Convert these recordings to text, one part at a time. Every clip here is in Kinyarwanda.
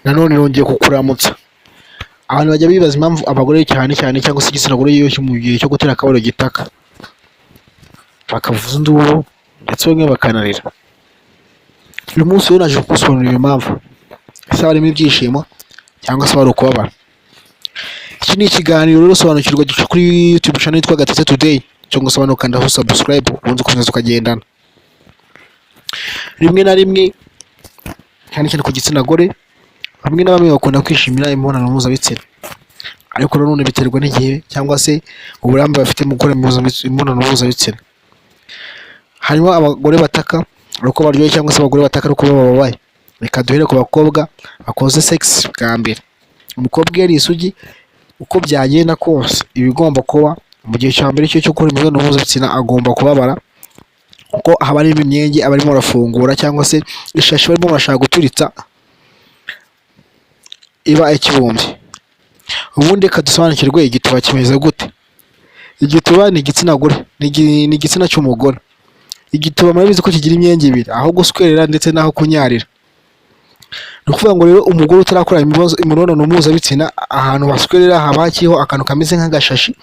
nanone nongeye kukuramutsa. Abantu bajya bibaza impamvu abagore cyane cyangwa se igitsina gore iyo mu gihe cyo gutera akabariro gitaka, bakavuza induru ndetse bamwe bakanarira. Uyu munsi rero naje kugusobanurira iyo mpamvu, ese harimo ibyishimo cyangwa se bari ukubabara. Iki ni ikiganiro rero sobanukirwa gica kuri YouTube channel yitwa Gatete Today, cyangwa se ukanda subscribe ubundi ukomeza ukagendana. Rimwe na rimwe cyane ku gitsina gore, bamwe na bamwe bakunda kwishimira imibonano mpuzabitsina, ariko nanone biterwa n'igihe cyangwa se uburambe bafite mu gukora imibonano mpuzabitsina. Harimo abagore bataka uko baryoye cyangwa se abagore bataka uko bababaye. Reka duhere ku bakobwa bakoze sex bwa mbere. Umukobwa yari isugi, uko byagenda kose ibigomba kuba mu gihe cya mbere cyo gukora imibonano mpuzabitsina agomba kubabara, kuko haba harimo imyenge abarimo barafungura cyangwa se ishashi barimo bashaka guturitsa iba ikibumbye. Ubundi reka dusobanukirwe igituba kimeze gute. Igituba ni igitsina gore, ni igitsina cy'umugore. Igituba murabizi ko kigira imyenge ibiri, aho guswerera ndetse n'aho kunyarira. Ni ukuvuga ngo rero umugore utarakora imibonano mpuzabitsina, ahantu baswerera haba hakiriho akantu kameze nk'agashashi,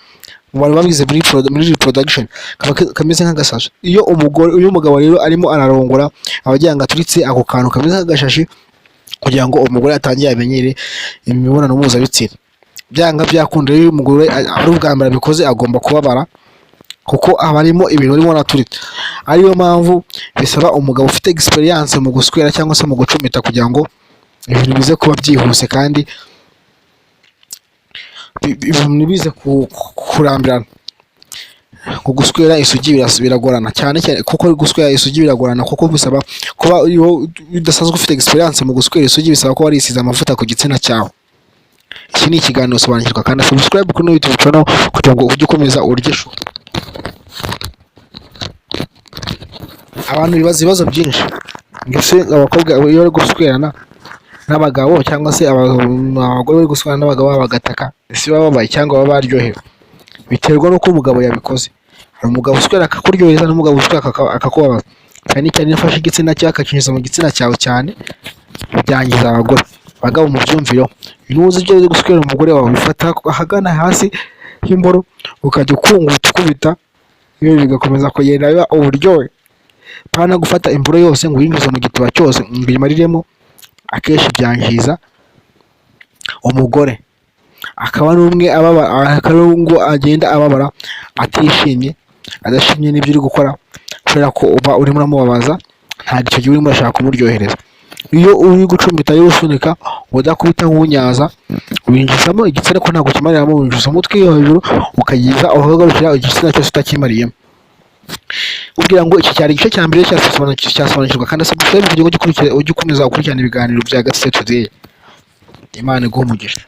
mu bantu babize muri reproduction kameze nk'agasashi. Iyo umugabo rero arimo ararongora abagira ngo aturitse ako kantu kameze nk'agashashi kugira ngo umugore atangiye amenyere imibonano mpuzabitsina. Byanga byakunda rero umugore ari ubwa mbere abikoze agomba kubabara, kuko aba arimo ibintu arimo araturitsa. Ariyo mpamvu bisaba umugabo ufite experience mu guswera cyangwa se mu gucumita kugira ngo ibintu bize kuba byihuse kandi bize kurambirana. Guswera isugi biragorana cyane kuko guswera isugi biragorana, kuko bisaba kuba iyo udasanzwe ufite experience mu guswera isugi, bisaba ko warisize amavuta ku gitsina cyawe. Iki ni ikiganiro sobanukirwa, kandi subscribe kuri YouTube channel kugira ngo ujye ukomeza urye shu. Abantu bibaza ibibazo byinshi, mbese abakobwa iyo bari guswerana n'abagabo cyangwa se abagore bari guswerana n'abagabo bagataka, ese baba babaye cyangwa baba baryohewe? Biterwa n'uko umugabo yabikoze. Hari umugabo uswera akakuryoheza n'umugabo uswera akakubabaza. Cyane cyane yafashe igitsina cyawe akakinjiza mu gitsina cyawe cyane, byangiza abagore. Abagabo mu byumviro, nuzi ibyo guswera umugore wawe, bifata ahagana hasi y'imboro ukajya ukubita, iyo bigakomeza kugenda biba uburyohe. Pana gufata imboro yose ngo uyinjize mu gituba cyose ngo uyimariremo, akenshi byangiza umugore. Akaba n'umwe akarungu agenda ababara atishimye, adashimye n'ibyo uri gukora, kubera ko uba urimo uramubabaza, ntabwo icyo gihe urimo urashaka kumuryohereza. Iyo uri gucumita rero usunika udakubita nk'unyaza, winjizamo igitsina ko ntabwo kimariramo, winjiza umutwe hejuru ukagiza aho ugarukira igitsina cyose utakimariyemo. Kugira ngo iki cyari igice cya mbere cyasobanukirwa, kandi subscribe kugira ngo ujye ukomeza gukurikirana ibiganiro bya Gatete Today. Imana iguhe umugisha.